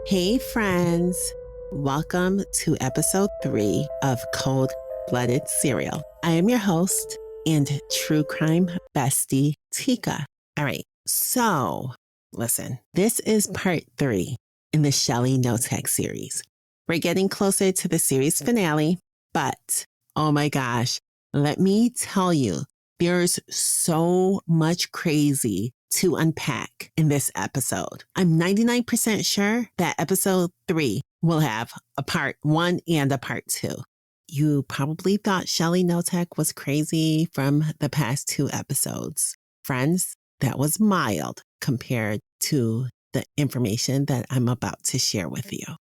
Hey, friends. Welcome to episode 3 of Cold Blooded Serial. I am your host and true crime bestie, Tika. All right, so listen, this is part 3 in the Shelly Knotek series. We're getting closer to the series finale, but oh my gosh, let me tell you, there's so much crazy to unpack in this episode. I'm 99% sure that episode 3 will have a part 1 and a part 2. You probably thought Shelly Knotek was crazy from the past 2 episodes. Friends, that was mild compared to the information that I'm about to share with you.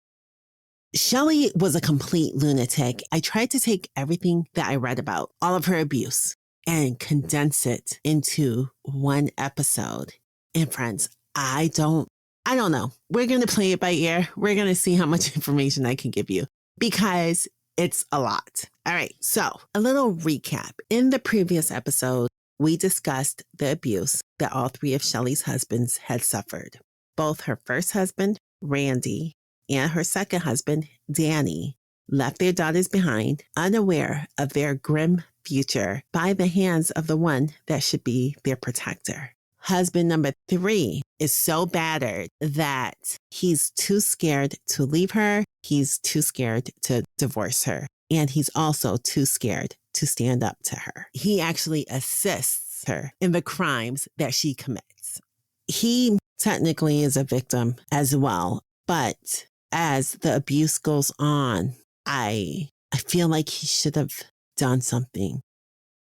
Shelly was a complete lunatic. I tried to take everything that I read about, all of her abuse, and condense it into one episode. And friends, I don't know. We're going to play it by ear. We're going to see how much information I can give you because it's a lot. All right. So a little recap. In the previous episode, we discussed the abuse that all 3 of Shelly's husbands had suffered. Both her first husband, Randy, and her second husband, Danny, left their daughters behind, unaware of their grim future by the hands of the one that should be their protector. Husband number 3 is so battered that he's too scared to leave her. He's too scared to divorce her. And he's also too scared to stand up to her. He actually assists her in the crimes that she commits. He technically is a victim as well, but as the abuse goes on, I feel like he should have done something.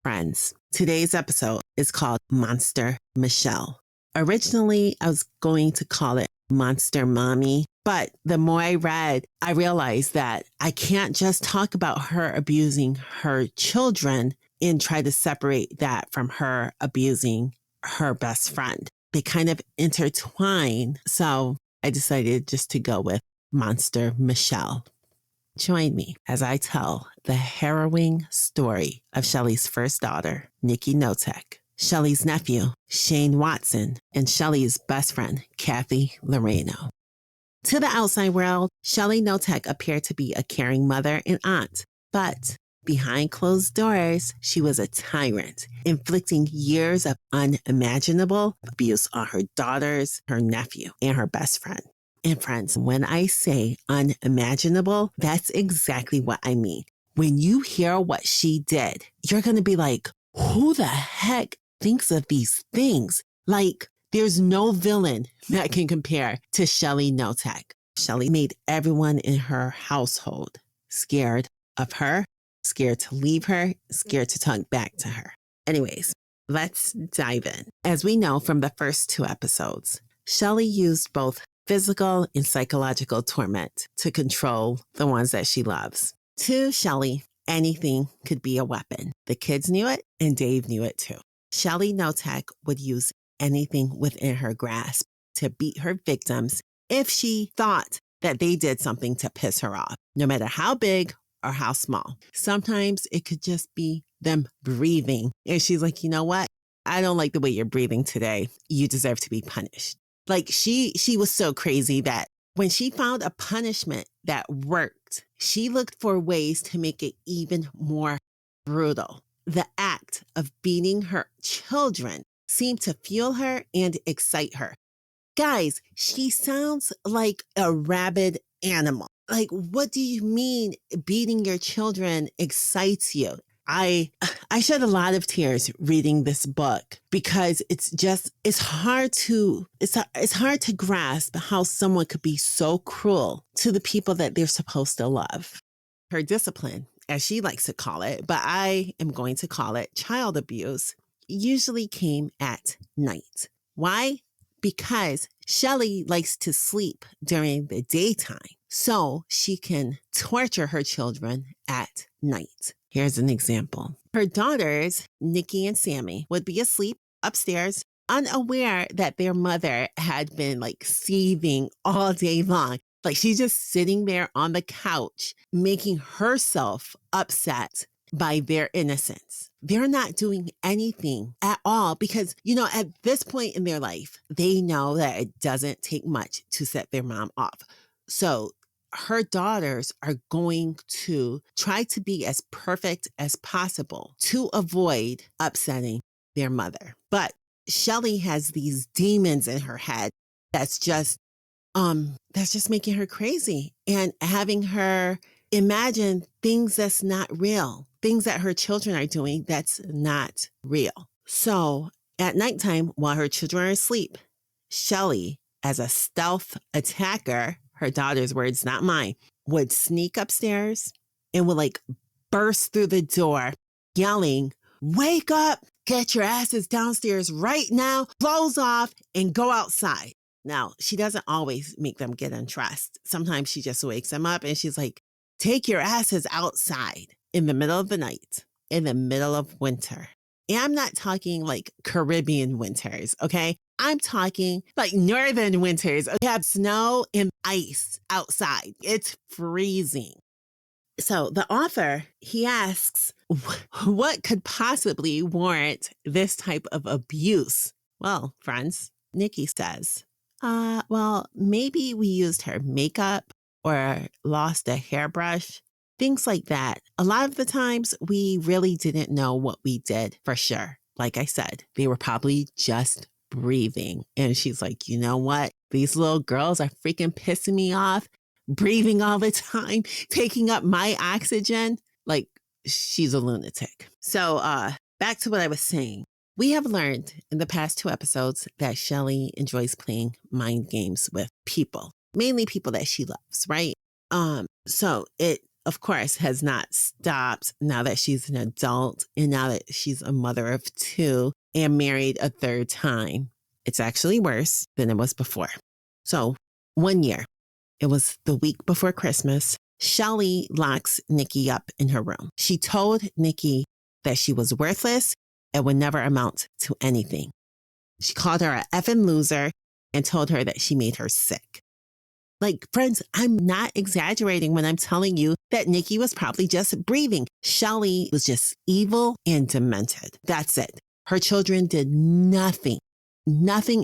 Friends, today's episode is called Monster Michelle. Originally, I was going to call it Monster Mommy, but the more I read, I realized that I can't just talk about her abusing her children and try to separate that from her abusing her best friend. They kind of intertwine, so I decided just to go with Monster Michelle. Join me as I tell the harrowing story of Shelly's first daughter, Nikki Knotek, Shelly's nephew, Shane Watson, and Shelly's best friend, Kathy Loreno. To the outside world, Shelly Knotek appeared to be a caring mother and aunt, but behind closed doors, she was a tyrant, inflicting years of unimaginable abuse on her daughters, her nephew, and her best friend. And friends, when I say unimaginable, that's exactly what I mean. When you hear what she did, you're going to be like, who the heck thinks of these things? Like, there's no villain that can compare to Shelly Knotek. Shelly made everyone in her household scared of her, scared to leave her, scared to talk back to her. Anyways, let's dive in. As we know from the first 2 episodes, Shelly used both physical and psychological torment to control the ones that she loves. To Shelly, anything could be a weapon. The kids knew it, and Dave knew it too. Shelly Knotek would use anything within her grasp to beat her victims if she thought that they did something to piss her off, no matter how big or how small. Sometimes it could just be them breathing. And she's like, you know what? I don't like the way you're breathing today. You deserve to be punished. Like she was so crazy that when she found a punishment that worked, she looked for ways to make it even more brutal. The act of beating her children seemed to fuel her and excite her. Guys, she sounds like a rabid animal. Like, what do you mean beating your children excites you? I shed a lot of tears reading this book because it's hard to grasp how someone could be so cruel to the people that they're supposed to love. Her discipline, as she likes to call it, but I am going to call it child abuse, usually came at night. Why? Because Shelly likes to sleep during the daytime so she can torture her children at night. Here's an example. Her daughters, Nikki and Sammy, would be asleep upstairs, unaware that their mother had been like seething all day long. Like she's just sitting there on the couch, making herself upset by their innocence. They're not doing anything at all because, at this point in their life, they know that it doesn't take much to set their mom off. So her daughters are going to try to be as perfect as possible to avoid upsetting their mother. But Shelly has these demons in her head that's just making her crazy and having her imagine things that's not real, things that her children are doing that's not real. So at nighttime, while her children are asleep, Shelly, as a stealth attacker, her daughter's words, not mine, would sneak upstairs and would like burst through the door yelling, "Wake up, get your asses downstairs right now, clothes off, and go outside." Now, she doesn't always make them get undressed. Sometimes she just wakes them up and she's like, "Take your asses outside," in the middle of the night, in the middle of winter. And I'm not talking like Caribbean winters, okay? I'm talking like northern winters. We have snow and ice outside. It's freezing. So the author, he asks, what could possibly warrant this type of abuse? Well, friends, Nikki says, well, maybe we used her makeup or lost a hairbrush, things like that. A lot of the times we really didn't know what we did for sure. Like I said, they were probably just breathing. And she's like, you know what? These little girls are freaking pissing me off, breathing all the time, taking up my oxygen. Like, she's a lunatic. So back to what I was saying. We have learned in the past 2 episodes that Shelly enjoys playing mind games with people, mainly people that she loves, right? So it, of course, has not stopped now that she's an adult and now that she's a mother of 2 and married a 3rd time. It's actually worse than it was before. So one year, it was the week before Christmas, Shelly locks Nikki up in her room. She told Nikki that she was worthless and would never amount to anything. She called her a effing loser and told her that she made her sick. Like, friends, I'm not exaggerating when I'm telling you that Nikki was probably just breathing. Shelly was just evil and demented. That's it. Her children did nothing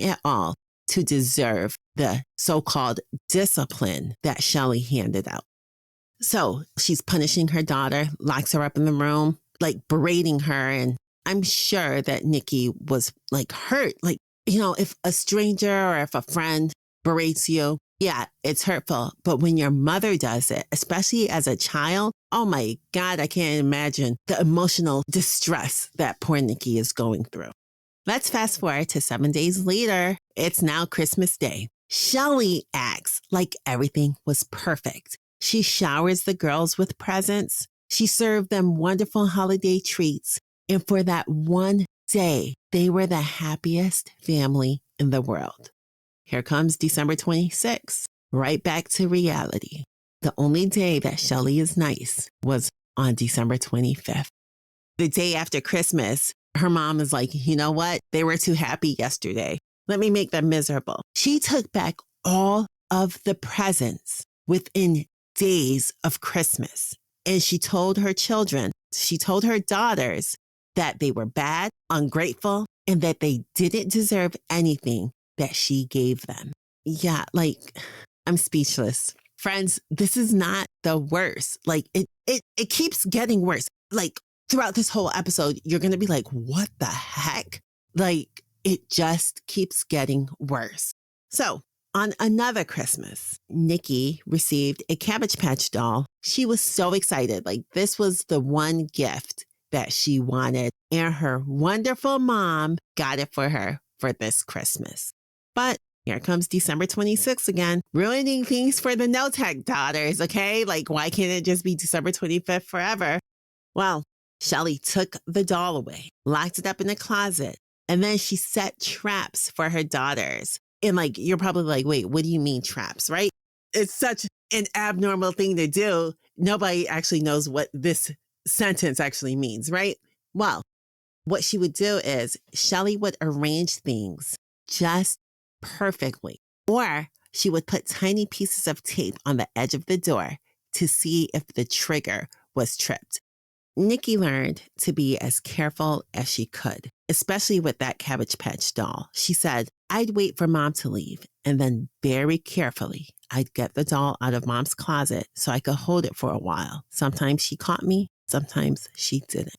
at all to deserve the so-called discipline that Shelly handed out. So she's punishing her daughter, locks her up in the room, like berating her. And I'm sure that Nikki was like hurt. Like, you know, if a stranger or if a friend berates you, yeah, it's hurtful. But when your mother does it, especially as a child, oh my God, I can't imagine the emotional distress that poor Nikki is going through. Let's fast forward to 7 days later. It's now Christmas Day. Shelly acts like everything was perfect. She showers the girls with presents. She served them wonderful holiday treats. And for that one day, they were the happiest family in the world. Here comes December 26th, right back to reality. The only day that Shelly is nice was on December 25th. The day after Christmas, her mom is like, you know what? They were too happy yesterday. Let me make them miserable. She took back all of the presents within days of Christmas. And she told her children, she told her daughters that they were bad, ungrateful, and that they didn't deserve anything that she gave them. Yeah, like, I'm speechless. Friends, this is not the worst. Like, it keeps getting worse. Like, throughout this whole episode, you're going to be like, what the heck? Like, it just keeps getting worse. So on another Christmas, Nikki received a Cabbage Patch doll. She was so excited. Like, this was the one gift that she wanted. And her wonderful mom got it for her for this Christmas. But here comes December 26th again, ruining things for the Knotek daughters, okay? Like, why can't it just be December 25th forever? Well, Shelly took the doll away, locked it up in a closet, and then she set traps for her daughters. And like, you're probably like, wait, what do you mean traps, right? It's such an abnormal thing to do. Nobody actually knows what this sentence actually means, right? Well, what she would do is Shelly would arrange things just perfectly, or she would put tiny pieces of tape on the edge of the door to see if the trigger was tripped. Nikki learned to be as careful as she could, especially with that Cabbage Patch doll. She said, I'd wait for mom to leave, and then very carefully, I'd get the doll out of mom's closet so I could hold it for a while. Sometimes she caught me, sometimes she didn't.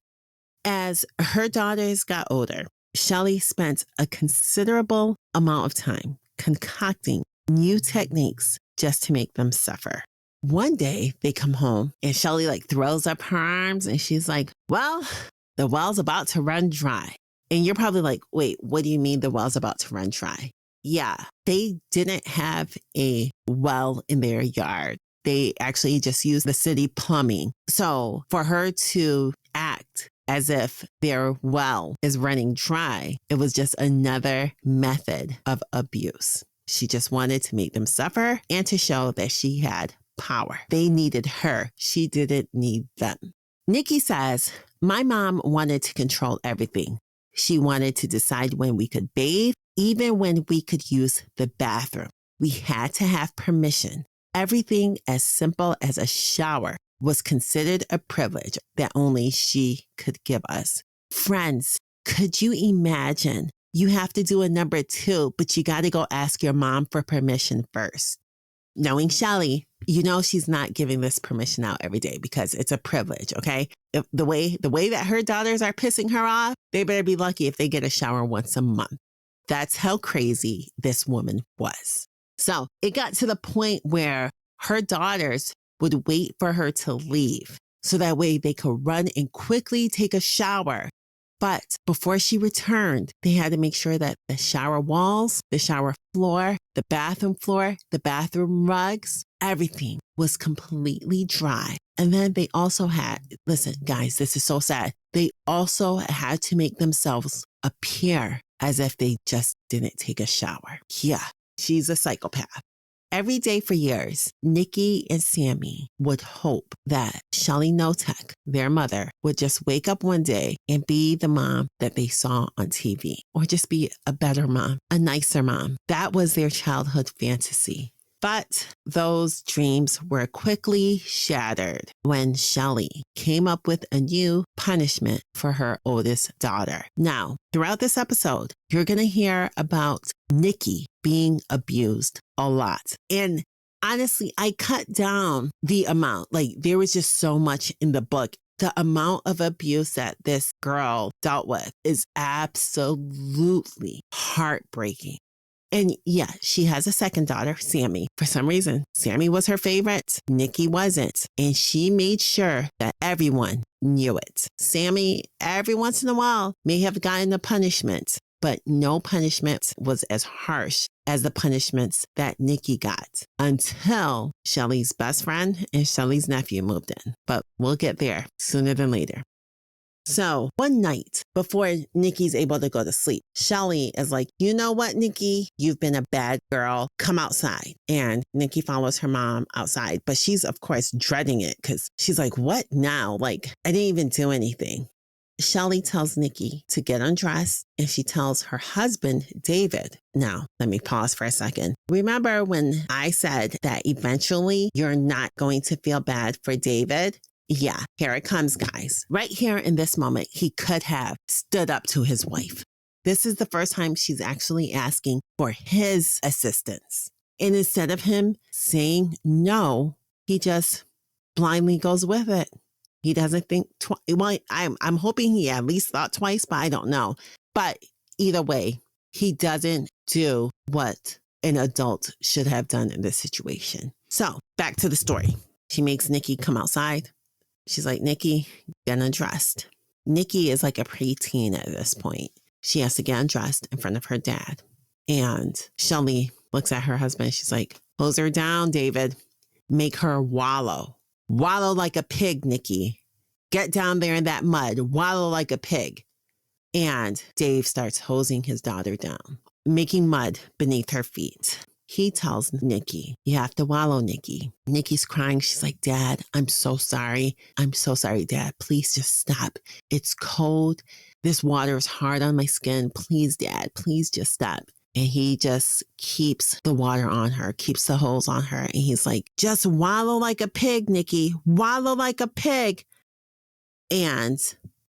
As her daughters got older, Shelly spent a considerable amount of time concocting new techniques just to make them suffer. One day they come home and Shelly throws up her arms and she's like, well, the well's about to run dry. And you're probably like, wait, what do you mean the well's about to run dry? Yeah, they didn't have a well in their yard. They actually just used the city plumbing. So for her to act as if their well is running dry, it was just another method of abuse. She just wanted to make them suffer and to show that she had power. They needed her. She didn't need them. Nikki says, my mom wanted to control everything. She wanted to decide when we could bathe, even when we could use the bathroom. We had to have permission. Everything as simple as a shower was considered a privilege that only she could give us. Friends, could you imagine? You have to do a number 2, but you got to go ask your mom for permission first. Knowing Shelly, you know she's not giving this permission out every day because it's a privilege, okay? If the way that her daughters are pissing her off, they better be lucky if they get a shower once a month. That's how crazy this woman was. So it got to the point where her daughters would wait for her to leave so that way they could run and quickly take a shower. But before she returned, they had to make sure that the shower walls, the shower floor, the bathroom rugs, everything was completely dry. And then they also had, listen, guys, this is so sad. They also had to make themselves appear as if they just didn't take a shower. Yeah, she's a psychopath. Every day for years, Nikki and Sammy would hope that Shelly Knotek, their mother, would just wake up one day and be the mom that they saw on TV, or just be a better mom, a nicer mom. That was their childhood fantasy. But those dreams were quickly shattered when Shelly came up with a new punishment for her oldest daughter. Now, throughout this episode, you're going to hear about Nikki being abused a lot. And honestly, I cut down the amount. There was just so much in the book. The amount of abuse that this girl dealt with is absolutely heartbreaking. And yeah, she has a second daughter, Sammy. For some reason, Sammy was her favorite. Nikki wasn't. And she made sure that everyone knew it. Sammy, every once in a while, may have gotten a punishment, but no punishment was as harsh as the punishments that Nikki got until Shelly's best friend and Shelly's nephew moved in. But we'll get there sooner than later. So one night before Nikki's able to go to sleep, Shelly is like, you know what, Nikki? You've been a bad girl. Come outside. And Nikki follows her mom outside, but she's, of course, dreading it because she's like, what now? I didn't even do anything. Shelly tells Nikki to get undressed and she tells her husband, David. Now, let me pause for a second. Remember when I said that eventually you're not going to feel bad for David? Yeah, here it comes, guys. Right here in this moment, he could have stood up to his wife. This is the first time she's actually asking for his assistance. And instead of him saying no, he just blindly goes with it. He doesn't think twice. Well, I'm hoping he at least thought twice, but I don't know. But either way, he doesn't do what an adult should have done in this situation. So back to the story. She makes Nikki come outside. She's like, Nikki, get undressed. Nikki is like a preteen at this point. She has to get undressed in front of her dad. And Shelly looks at her husband. She's like, hose her down, David. Make her wallow. Wallow like a pig, Nikki. Get down there in that mud. Wallow like a pig. And Dave starts hosing his daughter down, making mud beneath her feet. He tells Nikki, you have to wallow, Nikki. Nikki's crying. She's like, Dad, I'm so sorry. I'm so sorry, Dad. Please just stop. It's cold. This water is hard on my skin. Please, Dad, please just stop. And he just keeps the water on her, keeps the hose on her. And he's like, just wallow like a pig, Nikki. Wallow like a pig. And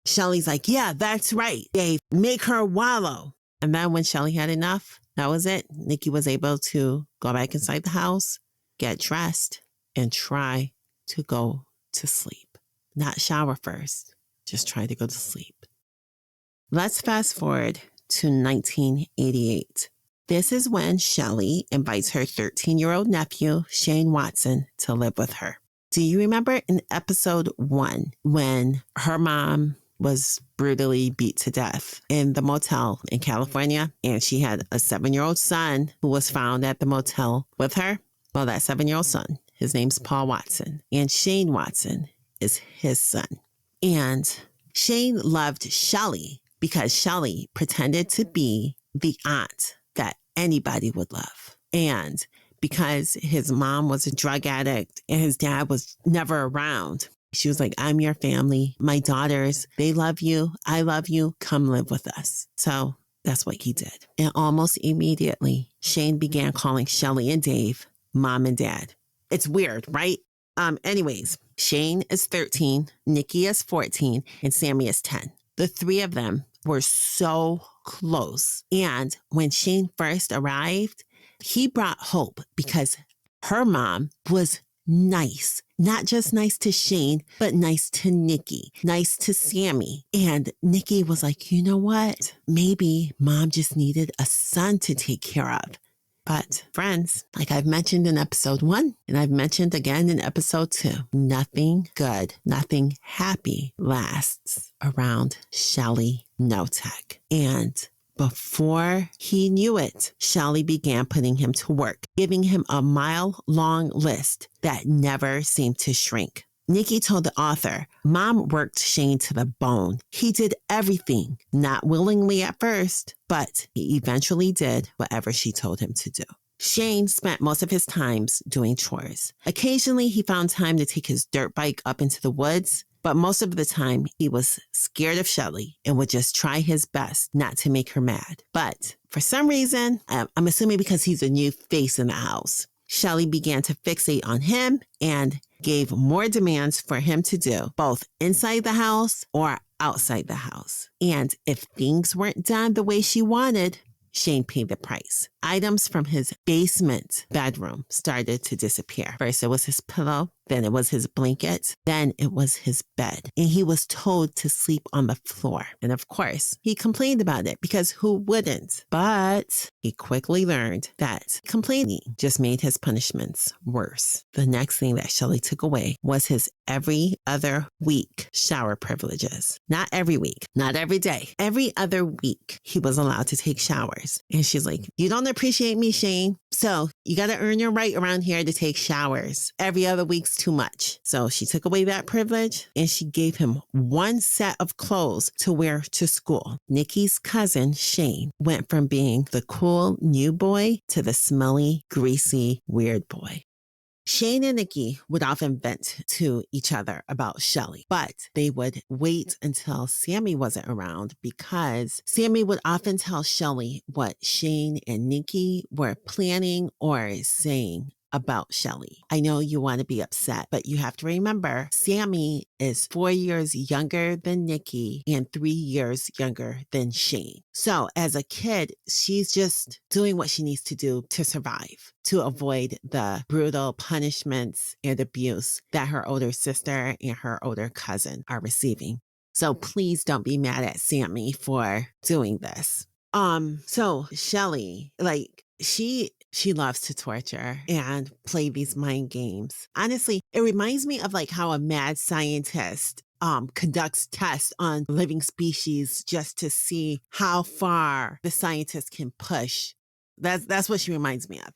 Shelly's like, yeah, that's right, Dave. Make her wallow. And then when Shelly had enough, that was it. Nikki was able to go back inside the house, get dressed, and try to go to sleep. Not shower first, just try to go to sleep. Let's fast forward to 1988. This is when Shelly invites her 13-year-old nephew, Shane Watson, to live with her. Do you remember in episode 1 when her mom was brutally beat to death in the motel in California, and she had a 7-year-old son who was found at the motel with her? Well, that 7-year-old son, his name's Paul Watson, and Shane Watson is his son. And Shane loved Shelly because Shelly pretended to be the aunt that anybody would love. And because his mom was a drug addict and his dad was never around, she was like, I'm your family. My daughters, they love you. I love you. Come live with us. So that's what he did. And almost immediately, Shane began calling Shelly and Dave mom and dad. It's weird, right? Anyways, Shane is 13, Nikki is 14, and Sammy is 10. The three of them were so close. And when Shane first arrived, he brought hope because her mom was nice. Not just nice to Shane, but nice to Nikki, nice to Sammy. And Nikki was like, you know what? Maybe mom just needed a son to take care of. But friends, like I've mentioned in episode 1, and I've mentioned again in episode 2, nothing good, nothing happy lasts around Shelly Knotek. And before he knew it, Shelly began putting him to work, giving him a mile-long list that never seemed to shrink. Nikki told the author, Mom worked Shane to the bone. He did everything, not willingly at first, but he eventually did whatever she told him to do. Shane spent most of his times doing chores. Occasionally, he found time to take his dirt bike up into the woods, but most of the time, he was scared of Shelly and would just try his best not to make her mad. But for some reason, I'm assuming because he's a new face in the house, Shelly began to fixate on him and gave more demands for him to do, both inside the house or outside the house. And if things weren't done the way she wanted, Shane paid the price. Items from his basement bedroom started to disappear. First, it was his pillow. Then it was his blanket. Then it was his bed. And he was told to sleep on the floor. And of course, he complained about it because who wouldn't? But he quickly learned that complaining just made his punishments worse. The next thing that Shelly took away was his every other week shower privileges. Not every week, not every day. Every other week, he was allowed to take showers. And she's like, you don't appreciate me, Shane. So you got to earn your right around here to take showers. Every other week's too much. So she took away that privilege and she gave him one set of clothes to wear to school. Nikki's cousin, Shane, went from being the cool new boy to the smelly, greasy, weird boy. Shane and Nikki would often vent to each other about Shelly, but they would wait until Sammy wasn't around because Sammy would often tell Shelly what Shane and Nikki were planning or saying about Shelly. I know you want to be upset, but you have to remember Sammy is 4 years younger than Nikki and 3 years younger than Shane. So as a kid, she's just doing what she needs to do to survive, to avoid the brutal punishments and abuse that her older sister and her older cousin are receiving. So please don't be mad at Sammy for doing this. So Shelly, she loves to torture and play these mind games. Honestly, it reminds me of like how a mad scientist conducts tests on living species just to see how far the scientist can push. That's what she reminds me of.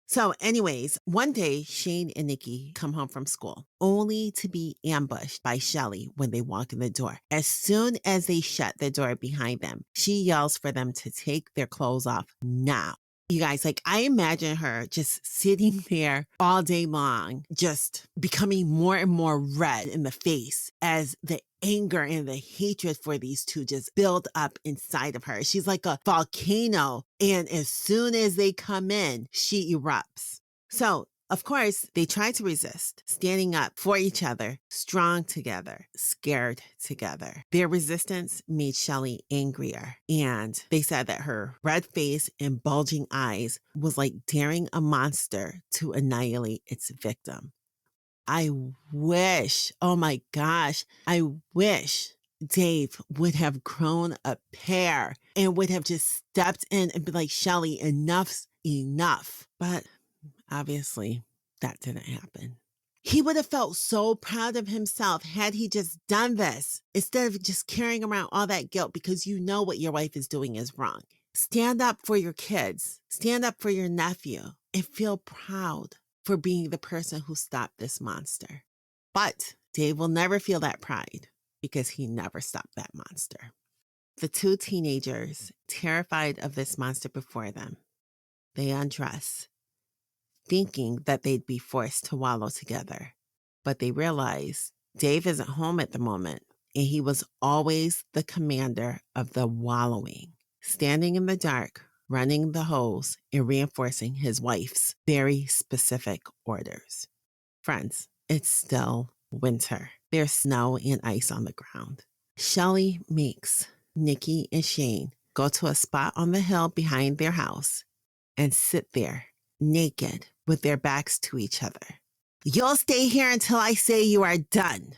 So anyways, one day Shane and Nikki come home from school only to be ambushed by Shelly when they walk in the door. As soon as they shut the door behind them, she yells for them to take their clothes off now. You guys, like I imagine her just sitting there all day long, just becoming more and more red in the face as the anger and the hatred for these two just build up inside of her. She's like a volcano. And as soon as they come in, she erupts. So Of course, they tried to resist, standing up for each other, strong together, scared together. Their resistance made Shelly angrier, and they said that her red face and bulging eyes was like daring a monster to annihilate its victim. I wish, oh my gosh, I wish Dave would have grown a pair and would have just stepped in and been like, Shelly, enough's enough. But obviously, that didn't happen. He would have felt so proud of himself had he just done this instead of just carrying around all that guilt because you know what your wife is doing is wrong. Stand up for your kids. Stand up for your nephew and feel proud for being the person who stopped this monster. But Dave will never feel that pride because he never stopped that monster. The two teenagers, terrified of this monster before them, they undress, thinking that they'd be forced to wallow together. But they realize Dave isn't home at the moment, and he was always the commander of the wallowing, standing in the dark, running the hose, and reinforcing his wife's very specific orders. Friends, it's still winter. There's snow and ice on the ground. Shelly makes Nikki and Shane go to a spot on the hill behind their house and sit there naked with their backs to each other. You'll stay here until I say you are done,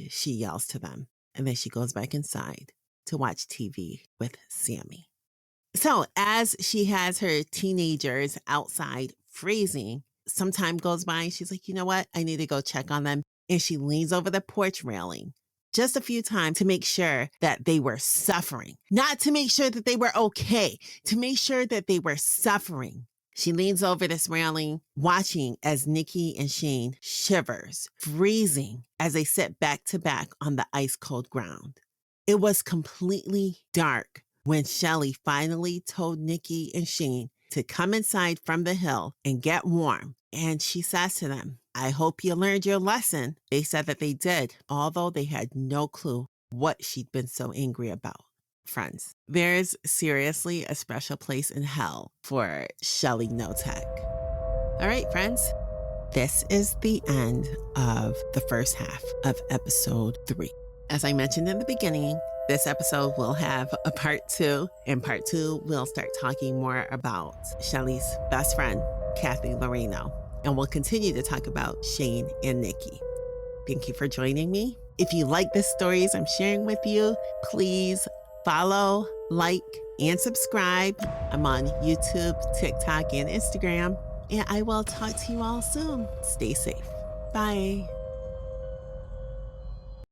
she yells to them. And then she goes back inside to watch TV with Sammy. So as she has her teenagers outside freezing, some time goes by and she's like, you know what? I need to go check on them. And she leans over the porch railing just a few times to make sure that they were suffering, not to make sure that they were okay, to make sure that they were suffering. She leans over this railing, watching as Nikki and Shane shivers, freezing as they sit back to back on the ice cold ground. It was completely dark when Shelly finally told Nikki and Shane to come inside from the hill and get warm. And she says to them, I hope you learned your lesson. They said that they did, although they had no clue what she'd been so angry about. Friends, there's seriously a special place in hell for Shelly Knotek. All right, friends, this is the end of the first half of episode 3. As I mentioned in the beginning, this episode will have a part 2. In part 2, we'll start talking more about Shelly's best friend, Kathy Loreno, and we'll continue to talk about Shane and Nikki. Thank you for joining me. If you like the stories I'm sharing with you, please follow, like, and subscribe. I'm on YouTube, TikTok, and Instagram. And I will talk to you all soon. Stay safe. Bye.